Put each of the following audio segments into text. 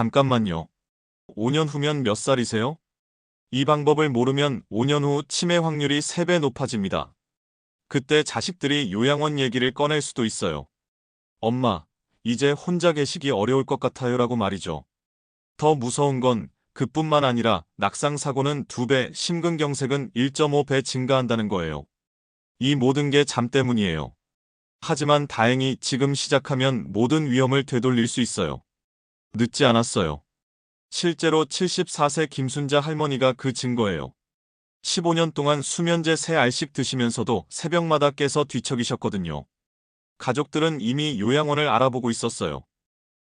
잠깐만요. 5년 후면 몇 살이세요? 이 방법을 모르면 5년 후 치매 확률이 3배 높아집니다. 그때 자식들이 요양원 얘기를 꺼낼 수도 있어요. 엄마, 이제 혼자 계시기 어려울 것 같아요라고 말이죠. 더 무서운 건 그뿐만 아니라 낙상 사고는 2배, 심근경색은 1.5배 증가한다는 거예요. 이 모든 게 잠 때문이에요. 하지만 다행히 지금 시작하면 모든 위험을 되돌릴 수 있어요. 늦지 않았어요. 실제로 74세 김순자 할머니가 그 증거예요. 15년 동안 수면제 3알씩 드시면서도 새벽마다 깨서 뒤척이셨거든요. 가족들은 이미 요양원을 알아보고 있었어요.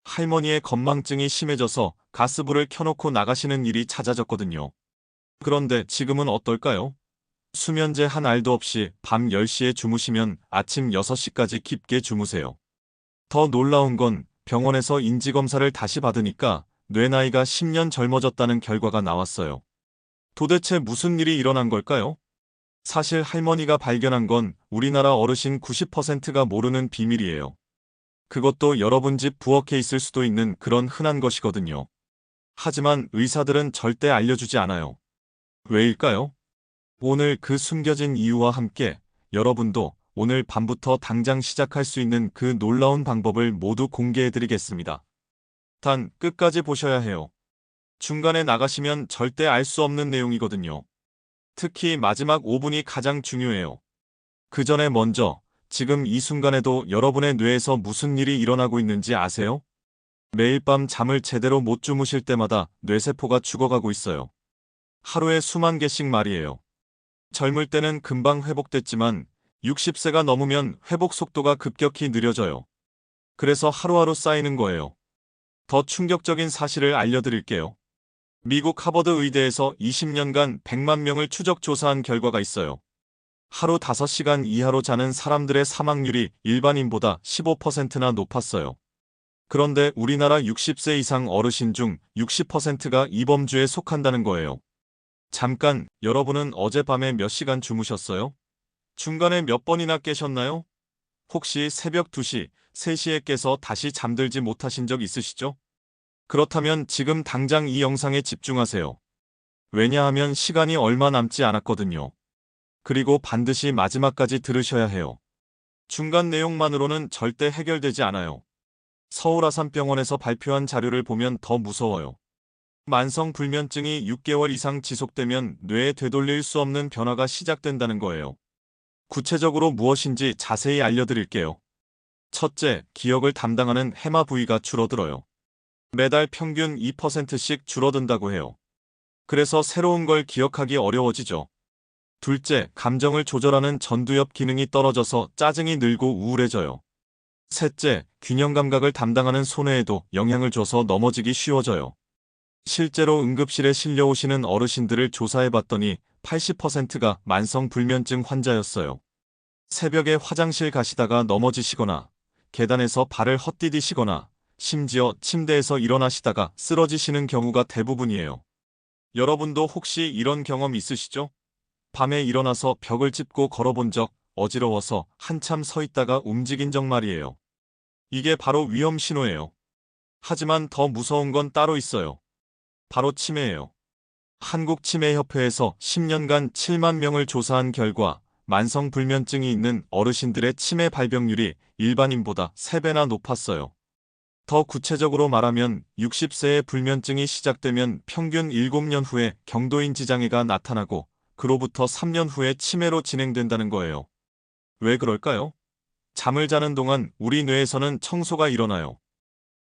할머니의 건망증이 심해져서 가스불을 켜놓고 나가시는 일이 잦아졌거든요. 그런데 지금은 어떨까요? 수면제 한 알도 없이 밤 10시에 주무시면 아침 6시까지 깊게 주무세요. 더 놀라운 건 병원에서 인지검사를 다시 받으니까 뇌 나이가 10년 젊어졌다는 결과가 나왔어요. 도대체 무슨 일이 일어난 걸까요? 사실 할머니가 발견한 건 우리나라 어르신 90%가 모르는 비밀이에요. 그것도 여러분 집 부엌에 있을 수도 있는 그런 흔한 것이거든요. 하지만 의사들은 절대 알려주지 않아요. 왜일까요? 오늘 그 숨겨진 이유와 함께 여러분도 오늘 밤부터 당장 시작할 수 있는 그 놀라운 방법을 모두 공개해드리겠습니다. 단, 끝까지 보셔야 해요. 중간에 나가시면 절대 알 수 없는 내용이거든요. 특히 마지막 5분이 가장 중요해요. 그 전에 먼저, 지금 이 순간에도 여러분의 뇌에서 무슨 일이 일어나고 있는지 아세요? 매일 밤 잠을 제대로 못 주무실 때마다 뇌세포가 죽어가고 있어요. 하루에 수만 개씩 말이에요. 젊을 때는 금방 회복됐지만 60세가 넘으면 회복 속도가 급격히 느려져요. 그래서 하루하루 쌓이는 거예요. 더 충격적인 사실을 알려드릴게요. 미국 하버드 의대에서 20년간 100만 명을 추적 조사한 결과가 있어요. 하루 5시간 이하로 자는 사람들의 사망률이 일반인보다 15%나 높았어요. 그런데 우리나라 60세 이상 어르신 중 60%가 이 범주에 속한다는 거예요. 잠깐, 여러분은 어젯밤에 몇 시간 주무셨어요? 중간에 몇 번이나 깨셨나요? 혹시 새벽 2시, 3시에 깨서 다시 잠들지 못하신 적 있으시죠? 그렇다면 지금 당장 이 영상에 집중하세요. 왜냐하면 시간이 얼마 남지 않았거든요. 그리고 반드시 마지막까지 들으셔야 해요. 중간 내용만으로는 절대 해결되지 않아요. 서울아산병원에서 발표한 자료를 보면 더 무서워요. 만성 불면증이 6개월 이상 지속되면 뇌에 되돌릴 수 없는 변화가 시작된다는 거예요. 구체적으로 무엇인지 자세히 알려드릴게요. 첫째, 기억을 담당하는 해마 부위가 줄어들어요. 매달 평균 2%씩 줄어든다고 해요. 그래서 새로운 걸 기억하기 어려워지죠. 둘째, 감정을 조절하는 전두엽 기능이 떨어져서 짜증이 늘고 우울해져요. 셋째, 균형 감각을 담당하는 손해에도 영향을 줘서 넘어지기 쉬워져요. 실제로 응급실에 실려오시는 어르신들을 조사해봤더니 80%가 만성 불면증 환자였어요. 새벽에 화장실 가시다가 넘어지시거나 계단에서 발을 헛디디시거나 심지어 침대에서 일어나시다가 쓰러지시는 경우가 대부분이에요. 여러분도 혹시 이런 경험 있으시죠? 밤에 일어나서 벽을 짚고 걸어본 적, 어지러워서 한참 서 있다가 움직인 적 말이에요. 이게 바로 위험 신호예요. 하지만 더 무서운 건 따로 있어요. 바로 치매예요. 한국치매협회에서 10년간 7만 명을 조사한 결과 만성 불면증이 있는 어르신들의 치매 발병률이 일반인보다 3배나 높았어요. 더 구체적으로 말하면 60세의 불면증이 시작되면 평균 7년 후에 경도인지 장애가 나타나고 그로부터 3년 후에 치매로 진행된다는 거예요. 왜 그럴까요? 잠을 자는 동안 우리 뇌에서는 청소가 일어나요.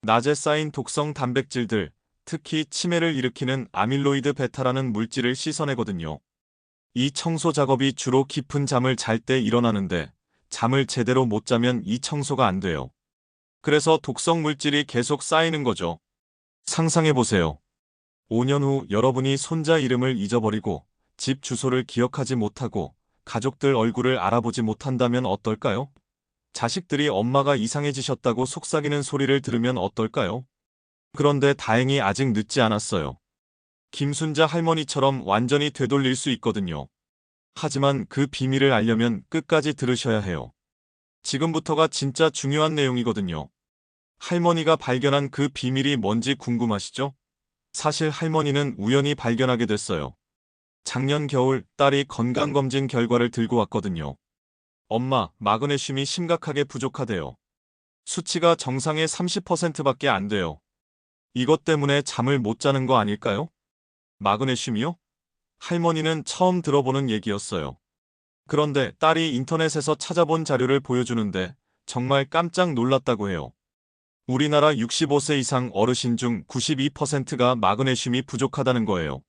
낮에 쌓인 독성 단백질들, 특히 치매를 일으키는 아밀로이드 베타라는 물질을 씻어내거든요. 이 청소 작업이 주로 깊은 잠을 잘 때 일어나는데 잠을 제대로 못 자면 이 청소가 안 돼요. 그래서 독성 물질이 계속 쌓이는 거죠. 상상해보세요. 5년 후 여러분이 손자 이름을 잊어버리고 집 주소를 기억하지 못하고 가족들 얼굴을 알아보지 못한다면 어떨까요? 자식들이 엄마가 이상해지셨다고 속삭이는 소리를 들으면 어떨까요? 그런데 다행히 아직 늦지 않았어요. 김순자 할머니처럼 완전히 되돌릴 수 있거든요. 하지만 그 비밀을 알려면 끝까지 들으셔야 해요. 지금부터가 진짜 중요한 내용이거든요. 할머니가 발견한 그 비밀이 뭔지 궁금하시죠? 사실 할머니는 우연히 발견하게 됐어요. 작년 겨울 딸이 건강검진 결과를 들고 왔거든요. 엄마, 마그네슘이 심각하게 부족하대요. 수치가 정상의 30%밖에 안 돼요. 이것 때문에 잠을 못 자는 거 아닐까요? 마그네슘이요? 할머니는 처음 들어보는 얘기였어요. 그런데 딸이 인터넷에서 찾아본 자료를 보여주는데 정말 깜짝 놀랐다고 해요. 우리나라 65세 이상 어르신 중 92%가 마그네슘이 부족하다는 거예요.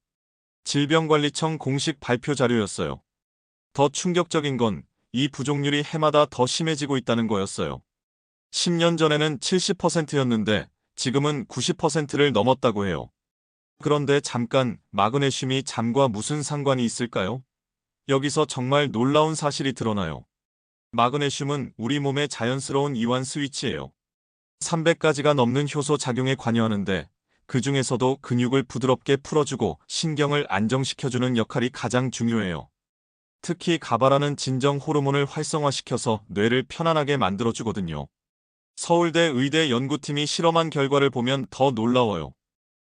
질병관리청 공식 발표 자료였어요. 더 충격적인 건 이 부족률이 해마다 더 심해지고 있다는 거였어요. 10년 전에는 70%였는데 지금은 90%를 넘었다고 해요. 그런데 잠깐 마그네슘이 잠과 무슨 상관이 있을까요? 여기서 정말 놀라운 사실이 드러나요. 마그네슘은 우리 몸의 자연스러운 이완 스위치예요. 300가지가 넘는 효소 작용에 관여하는데 그 중에서도 근육을 부드럽게 풀어주고 신경을 안정시켜주는 역할이 가장 중요해요. 특히 가바라는 진정 호르몬을 활성화시켜서 뇌를 편안하게 만들어주거든요. 서울대 의대 연구팀이 실험한 결과를 보면 더 놀라워요.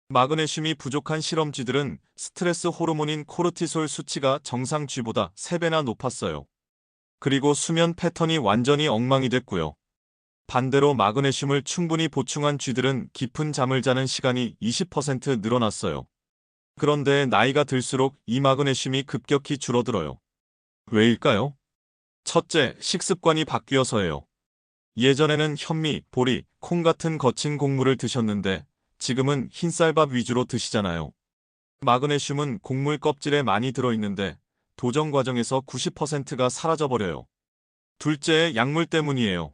마그네슘이 부족한 실험쥐들은 스트레스 호르몬인 코르티솔 수치가 정상 쥐보다 3배나 높았어요. 그리고 수면 패턴이 완전히 엉망이 됐고요. 반대로 마그네슘을 충분히 보충한 쥐들은 깊은 잠을 자는 시간이 20% 늘어났어요. 그런데 나이가 들수록 이 마그네슘이 급격히 줄어들어요. 왜일까요? 첫째, 식습관이 바뀌어서예요. 예전에는 현미, 보리, 콩 같은 거친 곡물을 드셨는데 지금은 흰쌀밥 위주로 드시잖아요. 마그네슘은 곡물 껍질에 많이 들어있는데 도정 과정에서 90%가 사라져버려요. 둘째, 약물 때문이에요.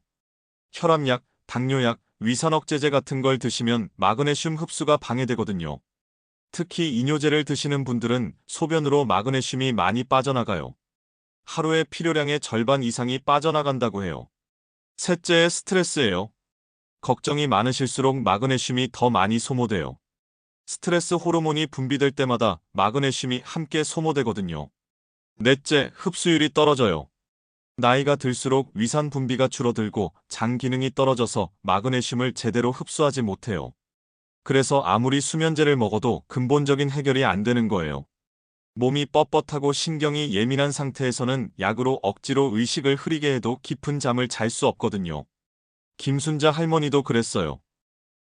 혈압약, 당뇨약, 위산억제제 같은 걸 드시면 마그네슘 흡수가 방해되거든요. 특히 이뇨제를 드시는 분들은 소변으로 마그네슘이 많이 빠져나가요. 하루의 필요량의 절반 이상이 빠져나간다고 해요. 셋째, 스트레스예요. 걱정이 많으실수록 마그네슘이 더 많이 소모돼요. 스트레스 호르몬이 분비될 때마다 마그네슘이 함께 소모되거든요. 넷째, 흡수율이 떨어져요. 나이가 들수록 위산 분비가 줄어들고 장 기능이 떨어져서 마그네슘을 제대로 흡수하지 못해요. 그래서 아무리 수면제를 먹어도 근본적인 해결이 안 되는 거예요. 몸이 뻣뻣하고 신경이 예민한 상태에서는 약으로 억지로 의식을 흐리게 해도 깊은 잠을 잘 수 없거든요. 김순자 할머니도 그랬어요.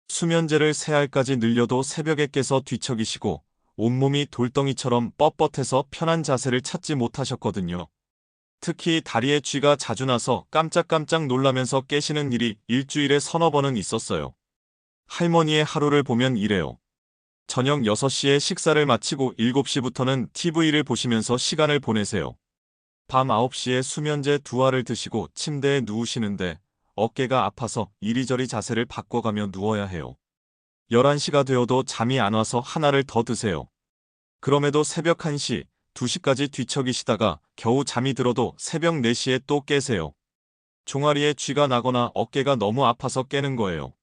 수면제를 3알까지 늘려도 새벽에 깨서 뒤척이시고 온몸이 돌덩이처럼 뻣뻣해서 편한 자세를 찾지 못하셨거든요. 특히 다리에 쥐가 자주 나서 깜짝깜짝 놀라면서 깨시는 일이 일주일에 서너 번은 있었어요. 할머니의 하루를 보면 이래요. 저녁 6시에 식사를 마치고 7시부터는 TV를 보시면서 시간을 보내세요. 밤 9시에 수면제 2알을 드시고 침대에 누우시는데 어깨가 아파서 이리저리 자세를 바꿔가며 누워야 해요. 11시가 되어도 잠이 안 와서 하나를 더 드세요. 그럼에도 새벽 1시, 2시까지 뒤척이시다가 겨우 잠이 들어도 새벽 4시에 또 깨세요. 종아리에 쥐가 나거나 어깨가 너무 아파서 깨는 거예요.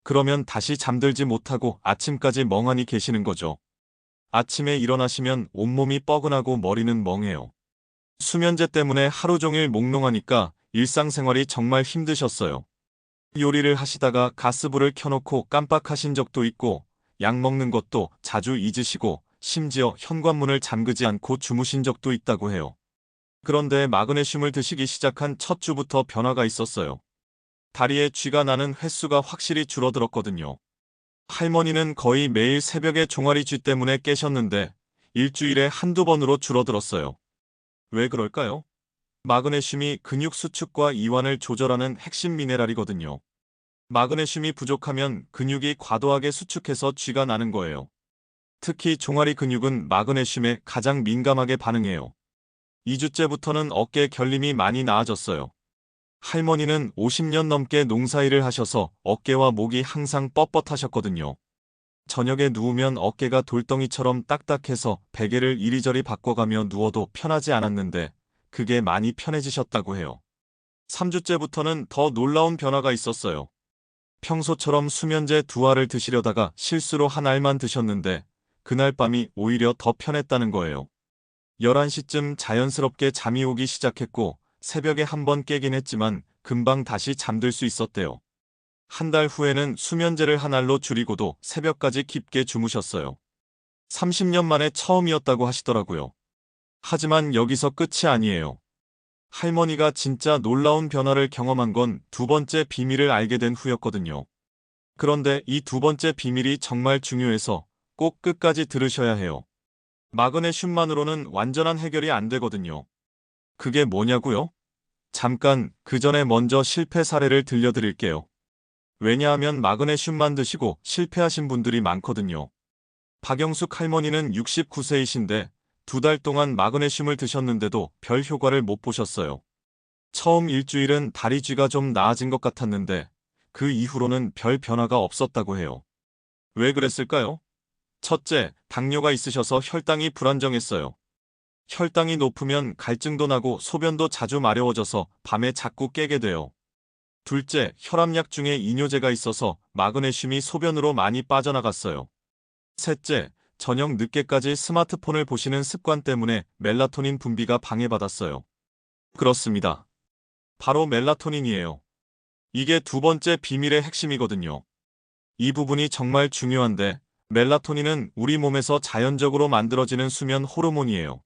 그러면 다시 잠들지 못하고 아침까지 멍하니 계시는 거죠. 아침에 일어나시면 온몸이 뻐근하고 머리는 멍해요. 수면제 때문에 하루 종일 몽롱하니까 일상생활이 정말 힘드셨어요. 요리를 하시다가 가스불을 켜놓고 깜빡하신 적도 있고 약 먹는 것도 자주 잊으시고 심지어 현관문을 잠그지 않고 주무신 적도 있다고 해요. 그런데 마그네슘을 드시기 시작한 첫 주부터 변화가 있었어요. 다리에 쥐가 나는 횟수가 확실히 줄어들었거든요. 할머니는 거의 매일 새벽에 종아리 쥐 때문에 깨셨는데 일주일에 한두 번으로 줄어들었어요. 왜 그럴까요? 마그네슘이 근육 수축과 이완을 조절하는 핵심 미네랄이거든요. 마그네슘이 부족하면 근육이 과도하게 수축해서 쥐가 나는 거예요. 특히 종아리 근육은 마그네슘에 가장 민감하게 반응해요. 2주째부터는 어깨 결림이 많이 나아졌어요. 할머니는 50년 넘게 농사일을 하셔서 어깨와 목이 항상 뻣뻣하셨거든요. 저녁에 누우면 어깨가 돌덩이처럼 딱딱해서 베개를 이리저리 바꿔가며 누워도 편하지 않았는데 그게 많이 편해지셨다고 해요. 3주째부터는 더 놀라운 변화가 있었어요. 평소처럼 수면제 2알을 드시려다가 실수로 1알만 드셨는데 그날 밤이 오히려 더 편했다는 거예요. 11시쯤 자연스럽게 잠이 오기 시작했고 새벽에 한 번 깨긴 했지만 금방 다시 잠들 수 있었대요. 한 달 후에는 수면제를 한 알로 줄이고도 새벽까지 깊게 주무셨어요. 30년 만에 처음이었다고 하시더라고요. 하지만 여기서 끝이 아니에요. 할머니가 진짜 놀라운 변화를 경험한 건 두 번째 비밀을 알게 된 후였거든요. 그런데 이 두 번째 비밀이 정말 중요해서 꼭 끝까지 들으셔야 해요. 마그네슘만으로는 완전한 해결이 안 되거든요. 그게 뭐냐고요? 잠깐 그 전에 먼저 실패 사례를 들려드릴게요. 왜냐하면 마그네슘만 드시고 실패하신 분들이 많거든요. 박영숙 할머니는 69세이신데 두 달 동안 마그네슘을 드셨는데도 별 효과를 못 보셨어요. 처음 일주일은 다리 쥐가 좀 나아진 것 같았는데 그 이후로는 별 변화가 없었다고 해요. 왜 그랬을까요? 첫째, 당뇨가 있으셔서 혈당이 불안정했어요. 혈당이 높으면 갈증도 나고 소변도 자주 마려워져서 밤에 자꾸 깨게 돼요. 둘째, 혈압약 중에 이뇨제가 있어서 마그네슘이 소변으로 많이 빠져나갔어요. 셋째, 저녁 늦게까지 스마트폰을 보시는 습관 때문에 멜라토닌 분비가 방해받았어요. 그렇습니다. 바로 멜라토닌이에요. 이게 두 번째 비밀의 핵심이거든요. 이 부분이 정말 중요한데 멜라토닌은 우리 몸에서 자연적으로 만들어지는 수면 호르몬이에요.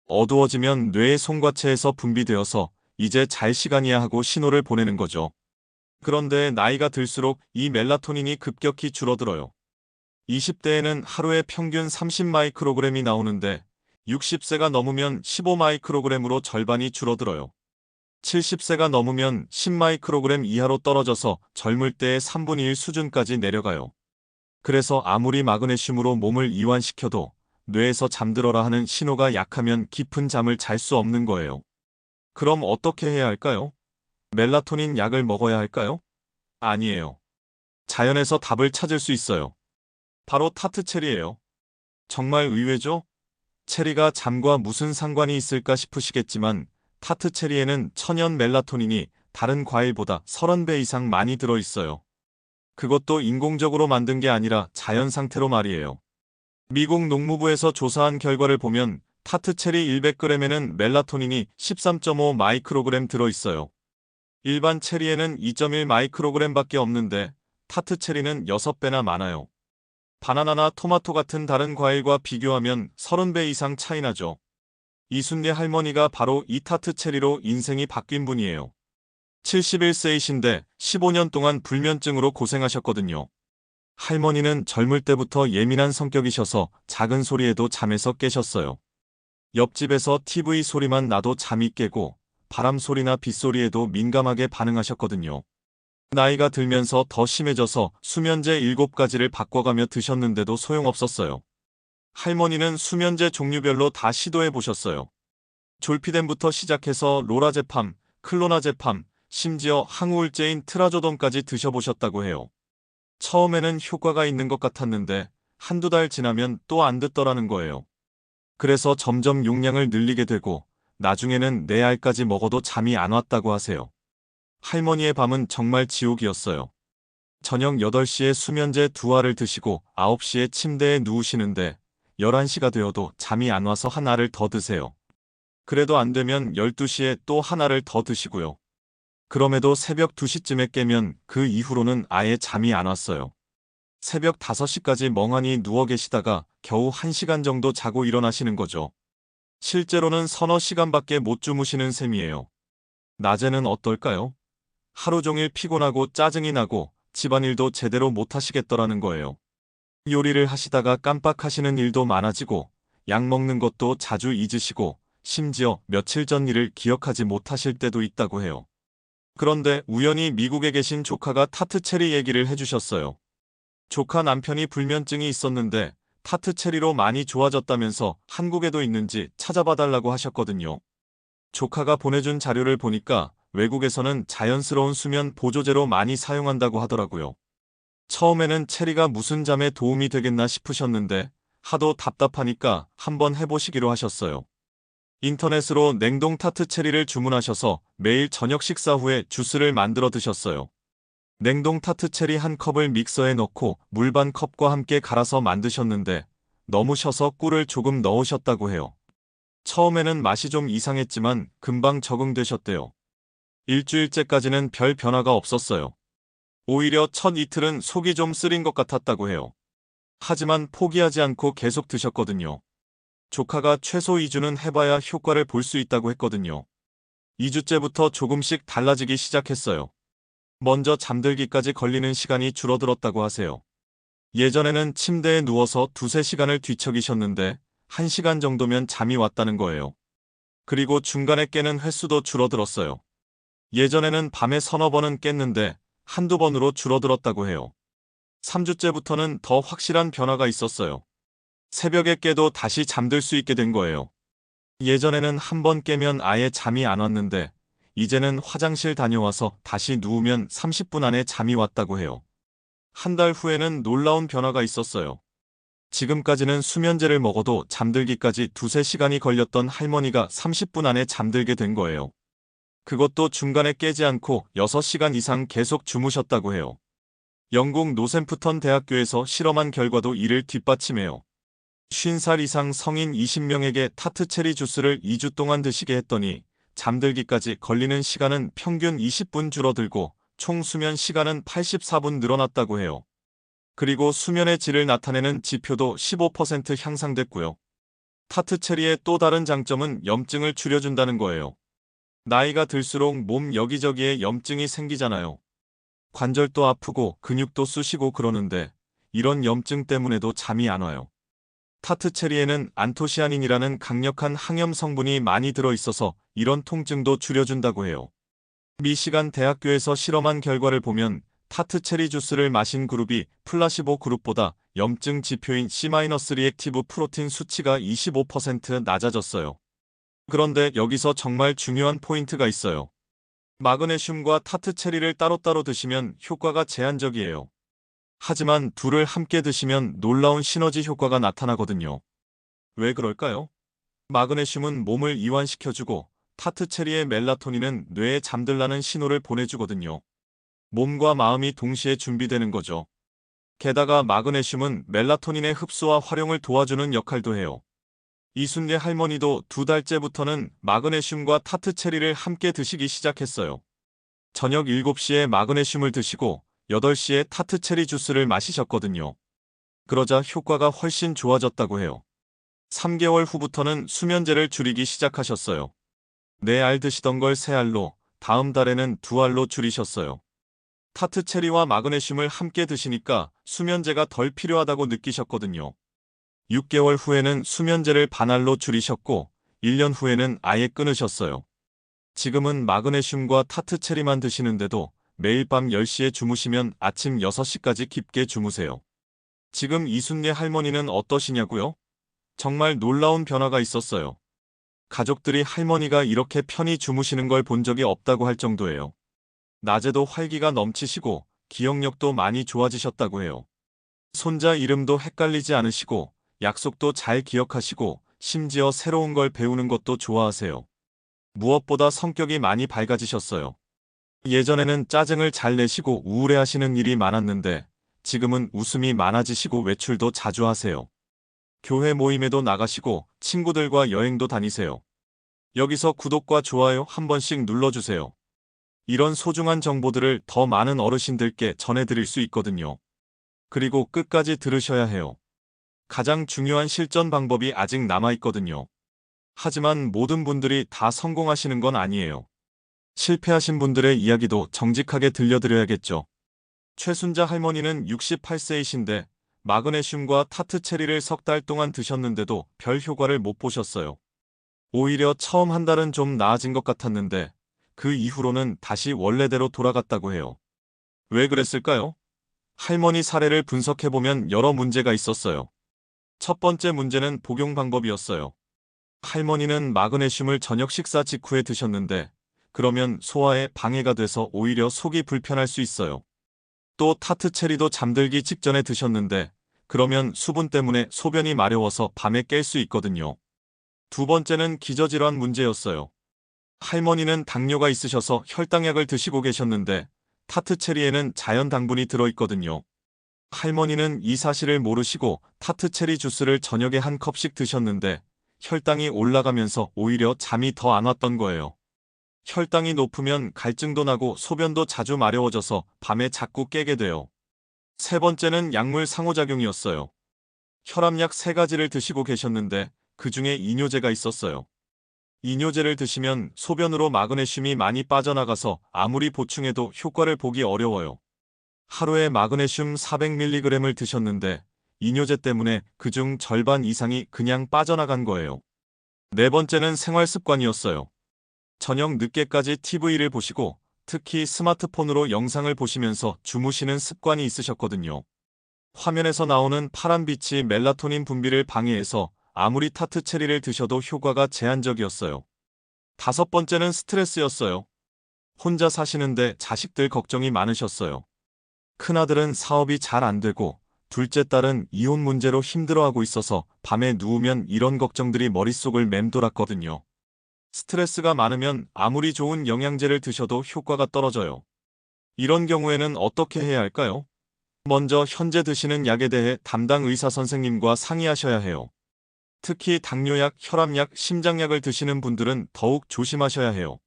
어두워지면 뇌의 송과체에서 분비되어서 이제 잘 시간이야 하고 신호를 보내는 거죠. 그런데 나이가 들수록 이 멜라토닌이 급격히 줄어들어요. 20대에는 하루에 평균 30마이크로그램이 나오는데 60세가 넘으면 15마이크로그램으로 절반이 줄어들어요. 70세가 넘으면 10마이크로그램 이하로 떨어져서 젊을 때의 3분의 1 수준까지 내려가요. 그래서 아무리 마그네슘으로 몸을 이완시켜도 뇌에서 잠들어라 하는 신호가 약하면 깊은 잠을 잘 수 없는 거예요. 그럼 어떻게 해야 할까요? 멜라토닌 약을 먹어야 할까요? 아니에요. 자연에서 답을 찾을 수 있어요. 바로 타트체리예요. 정말 의외죠? 체리가 잠과 무슨 상관이 있을까 싶으시겠지만 타트체리에는 천연 멜라토닌이 다른 과일보다 30배 이상 많이 들어있어요. 그것도 인공적으로 만든 게 아니라 자연 상태로 말이에요. 미국 농무부에서 조사한 결과를 보면 타트체리 100g에는 멜라토닌이 13.5 마이크로그램 들어있어요. 일반 체리에는 2.1 마이크로그램밖에 없는데 타트체리는 6배나 많아요. 바나나나 토마토 같은 다른 과일과 비교하면 30배 이상 차이 나죠. 이순례 할머니가 바로 이 타트체리로 인생이 바뀐 분이에요. 71세이신데 15년 동안 불면증으로 고생하셨거든요. 할머니는 젊을 때부터 예민한 성격이셔서 작은 소리에도 잠에서 깨셨어요. 옆집에서 TV 소리만 나도 잠이 깨고 바람 소리나 빗소리에도 민감하게 반응하셨거든요. 나이가 들면서 더 심해져서 수면제 7가지를 바꿔가며 드셨는데도 소용없었어요. 할머니는 수면제 종류별로 다 시도해 보셨어요. 졸피뎀부터 시작해서 로라제팜, 클로나제팜, 심지어 항우울제인 트라조돔까지 드셔보셨다고 해요. 처음에는 효과가 있는 것 같았는데 한두 달 지나면 또 안 듣더라는 거예요. 그래서 점점 용량을 늘리게 되고 나중에는 4알까지 먹어도 잠이 안 왔다고 하세요. 할머니의 밤은 정말 지옥이었어요. 저녁 8시에 수면제 2알을 드시고 9시에 침대에 누우시는데 11시가 되어도 잠이 안 와서 한 알을 더 드세요. 그래도 안 되면 12시에 또 한 알을 더 드시고요. 그럼에도 새벽 2시쯤에 깨면 그 이후로는 아예 잠이 안 왔어요. 새벽 5시까지 멍하니 누워 계시다가 겨우 1시간 정도 자고 일어나시는 거죠. 실제로는 서너 시간밖에 못 주무시는 셈이에요. 낮에는 어떨까요? 하루 종일 피곤하고 짜증이 나고 집안일도 제대로 못 하시겠더라는 거예요. 요리를 하시다가 깜빡하시는 일도 많아지고 약 먹는 것도 자주 잊으시고 심지어 며칠 전 일을 기억하지 못하실 때도 있다고 해요. 그런데 우연히 미국에 계신 조카가 타트체리 얘기를 해주셨어요. 조카 남편이 불면증이 있었는데 타트체리로 많이 좋아졌다면서 한국에도 있는지 찾아봐달라고 하셨거든요. 조카가 보내준 자료를 보니까 외국에서는 자연스러운 수면 보조제로 많이 사용한다고 하더라고요. 처음에는 체리가 무슨 잠에 도움이 되겠나 싶으셨는데 하도 답답하니까 한번 해보시기로 하셨어요. 인터넷으로 냉동 타트 체리를 주문하셔서 매일 저녁 식사 후에 주스를 만들어 드셨어요. 냉동 타트 체리 한 컵을 믹서에 넣고 물 반 컵과 함께 갈아서 만드셨는데 너무 셔서 꿀을 조금 넣으셨다고 해요. 처음에는 맛이 좀 이상했지만 금방 적응되셨대요. 일주일째까지는 별 변화가 없었어요. 오히려 첫 이틀은 속이 좀 쓰린 것 같았다고 해요. 하지만 포기하지 않고 계속 드셨거든요. 조카가 최소 2주는 해봐야 효과를 볼 수 있다고 했거든요. 2주째부터 조금씩 달라지기 시작했어요. 먼저 잠들기까지 걸리는 시간이 줄어들었다고 하세요. 예전에는 침대에 누워서 2~3시간을 뒤척이셨는데 1시간 정도면 잠이 왔다는 거예요. 그리고 중간에 깨는 횟수도 줄어들었어요. 예전에는 밤에 서너 번은 깼는데 한두 번으로 줄어들었다고 해요. 3주째부터는 더 확실한 변화가 있었어요. 새벽에 깨도 다시 잠들 수 있게 된 거예요. 예전에는 한 번 깨면 아예 잠이 안 왔는데 이제는 화장실 다녀와서 다시 누우면 30분 안에 잠이 왔다고 해요. 한 달 후에는 놀라운 변화가 있었어요. 지금까지는 수면제를 먹어도 잠들기까지 2~3시간이 걸렸던 할머니가 30분 안에 잠들게 된 거예요. 그것도 중간에 깨지 않고 6시간 이상 계속 주무셨다고 해요. 영국 노샘프턴 대학교에서 실험한 결과도 이를 뒷받침해요. 50살 이상 성인 20명에게 타트 체리 주스를 2주 동안 드시게 했더니 잠들기까지 걸리는 시간은 평균 20분 줄어들고 총 수면 시간은 84분 늘어났다고 해요. 그리고 수면의 질을 나타내는 지표도 15% 향상됐고요. 타트 체리의 또 다른 장점은 염증을 줄여준다는 거예요. 나이가 들수록 몸 여기저기에 염증이 생기잖아요. 관절도 아프고 근육도 쑤시고 그러는데 이런 염증 때문에도 잠이 안 와요. 타트 체리에는 안토시아닌이라는 강력한 항염 성분이 많이 들어있어서 이런 통증도 줄여준다고 해요. 미시간 대학교에서 실험한 결과를 보면 타트 체리 주스를 마신 그룹이 플라시보 그룹보다 염증 지표인 C-리액티브 프로틴 수치가 25% 낮아졌어요. 그런데 여기서 정말 중요한 포인트가 있어요. 마그네슘과 타트 체리를 따로따로 드시면 효과가 제한적이에요. 하지만 둘을 함께 드시면 놀라운 시너지 효과가 나타나거든요. 왜 그럴까요? 마그네슘은 몸을 이완시켜주고 타트 체리의 멜라토닌은 뇌에 잠들라는 신호를 보내주거든요. 몸과 마음이 동시에 준비되는 거죠. 게다가 마그네슘은 멜라토닌의 흡수와 활용을 도와주는 역할도 해요. 이순례 할머니도 2달째부터는 마그네슘과 타트 체리를 함께 드시기 시작했어요. 저녁 7시에 마그네슘을 드시고 8시에 타트 체리 주스를 마시셨거든요. 그러자 효과가 훨씬 좋아졌다고 해요. 3개월 후부터는 수면제를 줄이기 시작하셨어요. 4알 드시던 걸 3알로, 다음 달에는 2알로 줄이셨어요. 타트 체리와 마그네슘을 함께 드시니까 수면제가 덜 필요하다고 느끼셨거든요. 6개월 후에는 수면제를 반알로 줄이셨고 1년 후에는 아예 끊으셨어요. 지금은 마그네슘과 타트 체리만 드시는데도 매일 밤 10시에 주무시면 아침 6시까지 깊게 주무세요. 지금 이순례 할머니는 어떠시냐고요? 정말 놀라운 변화가 있었어요. 가족들이 할머니가 이렇게 편히 주무시는 걸 본 적이 없다고 할 정도예요. 낮에도 활기가 넘치시고 기억력도 많이 좋아지셨다고 해요. 손자 이름도 헷갈리지 않으시고 약속도 잘 기억하시고 심지어 새로운 걸 배우는 것도 좋아하세요. 무엇보다 성격이 많이 밝아지셨어요. 예전에는 짜증을 잘 내시고 우울해하시는 일이 많았는데 지금은 웃음이 많아지시고 외출도 자주 하세요. 교회 모임에도 나가시고 친구들과 여행도 다니세요. 여기서 구독과 좋아요 한 번씩 눌러주세요. 이런 소중한 정보들을 더 많은 어르신들께 전해드릴 수 있거든요. 그리고 끝까지 들으셔야 해요. 가장 중요한 실전 방법이 아직 남아있거든요. 하지만 모든 분들이 다 성공하시는 건 아니에요. 실패하신 분들의 이야기도 정직하게 들려드려야겠죠. 최순자 할머니는 68세이신데 마그네슘과 타트 체리를 3달 동안 드셨는데도 별 효과를 못 보셨어요. 오히려 처음 한 달은 좀 나아진 것 같았는데 그 이후로는 다시 원래대로 돌아갔다고 해요. 왜 그랬을까요? 할머니 사례를 분석해보면 여러 문제가 있었어요. 첫 번째 문제는 복용 방법이었어요. 할머니는 마그네슘을 저녁 식사 직후에 드셨는데 그러면 소화에 방해가 돼서 오히려 속이 불편할 수 있어요. 또 타트 체리도 잠들기 직전에 드셨는데 그러면 수분 때문에 소변이 마려워서 밤에 깰 수 있거든요. 두 번째는 기저질환 문제였어요. 할머니는 당뇨가 있으셔서 혈당약을 드시고 계셨는데 타트 체리에는 자연 당분이 들어있거든요. 할머니는 이 사실을 모르시고 타트 체리 주스를 저녁에 한 컵씩 드셨는데 혈당이 올라가면서 오히려 잠이 더 안 왔던 거예요. 혈당이 높으면 갈증도 나고 소변도 자주 마려워져서 밤에 자꾸 깨게 돼요. 세 번째는 약물 상호작용이었어요. 혈압약 3가지를 드시고 계셨는데 그중에 이뇨제가 있었어요. 이뇨제를 드시면 소변으로 마그네슘이 많이 빠져나가서 아무리 보충해도 효과를 보기 어려워요. 하루에 마그네슘 400mg을 드셨는데 이뇨제 때문에 그중 절반 이상이 그냥 빠져나간 거예요. 네 번째는 생활 습관이었어요. 저녁 늦게까지 TV를 보시고 특히 스마트폰으로 영상을 보시면서 주무시는 습관이 있으셨거든요. 화면에서 나오는 파란빛이 멜라토닌 분비를 방해해서 아무리 타트 체리를 드셔도 효과가 제한적이었어요. 다섯 번째는 스트레스였어요. 혼자 사시는데 자식들 걱정이 많으셨어요. 큰아들은 사업이 잘 안 되고 둘째 딸은 이혼 문제로 힘들어하고 있어서 밤에 누우면 이런 걱정들이 머릿속을 맴돌았거든요. 스트레스가 많으면 아무리 좋은 영양제를 드셔도 효과가 떨어져요. 이런 경우에는 어떻게 해야 할까요? 먼저 현재 드시는 약에 대해 담당 의사 선생님과 상의하셔야 해요. 특히 당뇨약, 혈압약, 심장약을 드시는 분들은 더욱 조심하셔야 해요.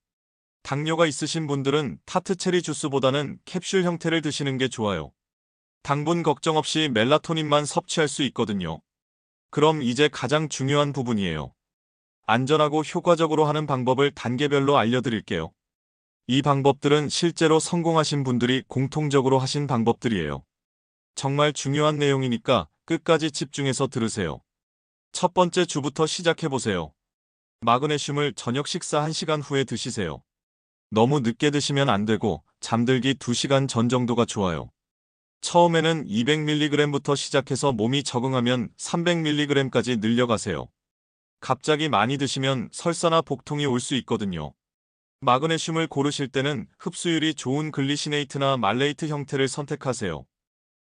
당뇨가 있으신 분들은 타트 체리 주스보다는 캡슐 형태를 드시는 게 좋아요. 당분 걱정 없이 멜라토닌만 섭취할 수 있거든요. 그럼 이제 가장 중요한 부분이에요. 안전하고 효과적으로 하는 방법을 단계별로 알려드릴게요. 이 방법들은 실제로 성공하신 분들이 공통적으로 하신 방법들이에요. 정말 중요한 내용이니까 끝까지 집중해서 들으세요. 첫 번째 주부터 시작해보세요. 마그네슘을 저녁 식사 1시간 후에 드시세요. 너무 늦게 드시면 안 되고 잠들기 2시간 전 정도가 좋아요. 처음에는 200mg부터 시작해서 몸이 적응하면 300mg까지 늘려가세요. 갑자기 많이 드시면 설사나 복통이 올 수 있거든요. 마그네슘을 고르실 때는 흡수율이 좋은 글리시네이트나 말레이트 형태를 선택하세요.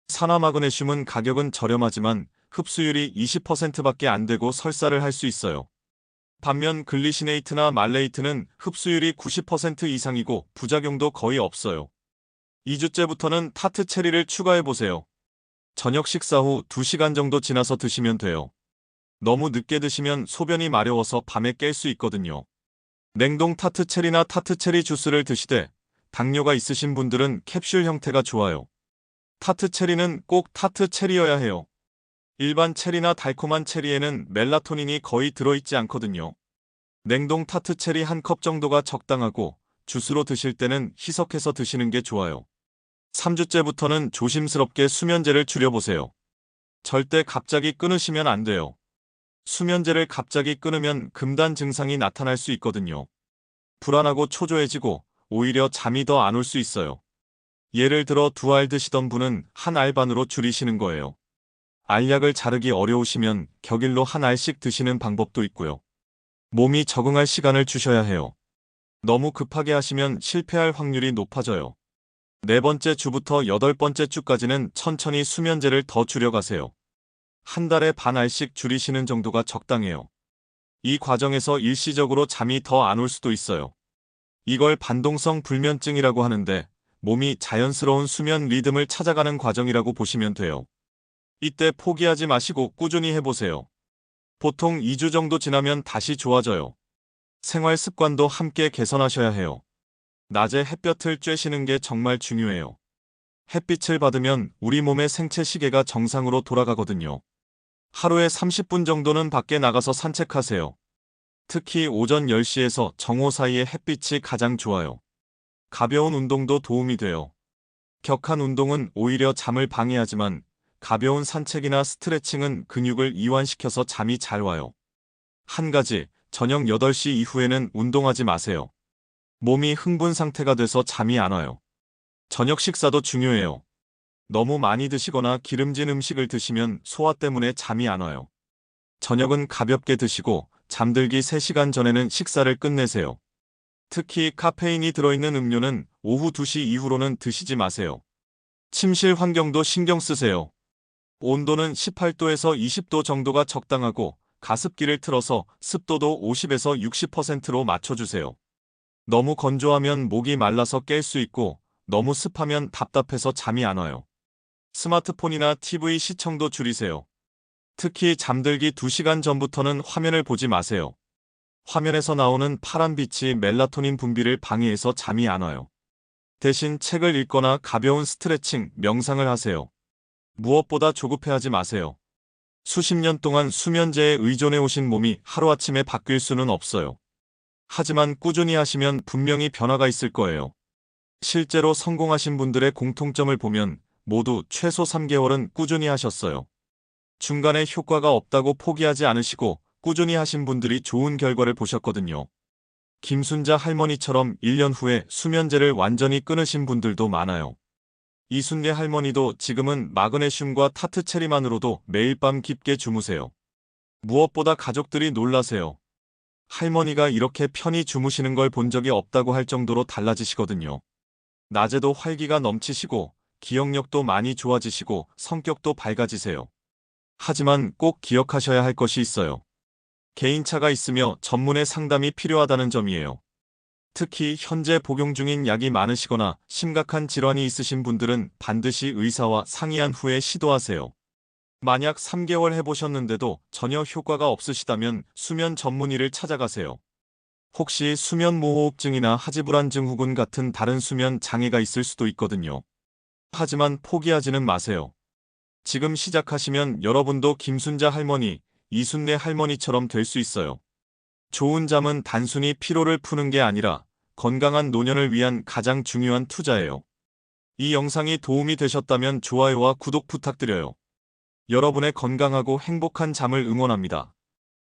산화 마그네슘은 가격은 저렴하지만 흡수율이 20%밖에 안 되고 설사를 할 수 있어요. 반면 글리시네이트나 말레이트는 흡수율이 90% 이상이고 부작용도 거의 없어요. 2주째부터는 타트 체리를 추가해보세요. 저녁 식사 후 2시간 정도 지나서 드시면 돼요. 너무 늦게 드시면 소변이 마려워서 밤에 깰 수 있거든요. 냉동 타트 체리나 타트 체리 주스를 드시되 당뇨가 있으신 분들은 캡슐 형태가 좋아요. 타트 체리는 꼭 타트 체리여야 해요. 일반 체리나 달콤한 체리에는 멜라토닌이 거의 들어있지 않거든요. 냉동 타트 체리 1컵 정도가 적당하고 주스로 드실 때는 희석해서 드시는 게 좋아요. 3주째부터는 조심스럽게 수면제를 줄여보세요. 절대 갑자기 끊으시면 안 돼요. 수면제를 갑자기 끊으면 금단 증상이 나타날 수 있거든요. 불안하고 초조해지고 오히려 잠이 더 안 올 수 있어요. 예를 들어 2알 드시던 분은 1알 반으로 줄이시는 거예요. 알약을 자르기 어려우시면 격일로 1알씩 드시는 방법도 있고요. 몸이 적응할 시간을 주셔야 해요. 너무 급하게 하시면 실패할 확률이 높아져요. 네 번째 주부터 8번째 주까지는 천천히 수면제를 더 줄여가세요. 1달에 반 알씩 줄이시는 정도가 적당해요. 이 과정에서 일시적으로 잠이 더 안 올 수도 있어요. 이걸 반동성 불면증이라고 하는데 몸이 자연스러운 수면 리듬을 찾아가는 과정이라고 보시면 돼요. 이때 포기하지 마시고 꾸준히 해보세요. 보통 2주 정도 지나면 다시 좋아져요. 생활 습관도 함께 개선하셔야 해요. 낮에 햇볕을 쬐시는 게 정말 중요해요. 햇빛을 받으면 우리 몸의 생체 시계가 정상으로 돌아가거든요. 하루에 30분 정도는 밖에 나가서 산책하세요. 특히 오전 10시에서 정오 사이에 햇빛이 가장 좋아요. 가벼운 운동도 도움이 돼요. 격한 운동은 오히려 잠을 방해하지만 가벼운 산책이나 스트레칭은 근육을 이완시켜서 잠이 잘 와요. 한 가지, 저녁 8시 이후에는 운동하지 마세요. 몸이 흥분 상태가 돼서 잠이 안 와요. 저녁 식사도 중요해요. 너무 많이 드시거나 기름진 음식을 드시면 소화 때문에 잠이 안 와요. 저녁은 가볍게 드시고 잠들기 3시간 전에는 식사를 끝내세요. 특히 카페인이 들어있는 음료는 오후 2시 이후로는 드시지 마세요. 침실 환경도 신경 쓰세요. 온도는 18도에서 20도 정도가 적당하고 가습기를 틀어서 습도도 50에서 60%로 맞춰주세요. 너무 건조하면 목이 말라서 깰 수 있고 너무 습하면 답답해서 잠이 안 와요. 스마트폰이나 TV 시청도 줄이세요. 특히 잠들기 2시간 전부터는 화면을 보지 마세요. 화면에서 나오는 파란 빛이 멜라토닌 분비를 방해해서 잠이 안 와요. 대신 책을 읽거나 가벼운 스트레칭, 명상을 하세요. 무엇보다 조급해하지 마세요. 수십 년 동안 수면제에 의존해 오신 몸이 하루아침에 바뀔 수는 없어요. 하지만 꾸준히 하시면 분명히 변화가 있을 거예요. 실제로 성공하신 분들의 공통점을 보면 모두 최소 3개월은 꾸준히 하셨어요. 중간에 효과가 없다고 포기하지 않으시고 꾸준히 하신 분들이 좋은 결과를 보셨거든요. 김순자 할머니처럼 1년 후에 수면제를 완전히 끊으신 분들도 많아요. 이순례 할머니도 지금은 마그네슘과 타트 체리만으로도 매일 밤 깊게 주무세요. 무엇보다 가족들이 놀라세요. 할머니가 이렇게 편히 주무시는 걸 본 적이 없다고 할 정도로 달라지시거든요. 낮에도 활기가 넘치시고 기억력도 많이 좋아지시고 성격도 밝아지세요. 하지만 꼭 기억하셔야 할 것이 있어요. 개인차가 있으며 전문의 상담이 필요하다는 점이에요. 특히 현재 복용 중인 약이 많으시거나 심각한 질환이 있으신 분들은 반드시 의사와 상의한 후에 시도하세요. 만약 3개월 해보셨는데도 전혀 효과가 없으시다면 수면 전문의를 찾아가세요. 혹시 수면무호흡증이나 하지불안 증후군 같은 다른 수면 장애가 있을 수도 있거든요. 하지만 포기하지는 마세요. 지금 시작하시면 여러분도 김순자 할머니, 이순례 할머니처럼 될 수 있어요. 좋은 잠은 단순히 피로를 푸는 게 아니라 건강한 노년을 위한 가장 중요한 투자예요. 이 영상이 도움이 되셨다면 좋아요와 구독 부탁드려요. 여러분의 건강하고 행복한 잠을 응원합니다.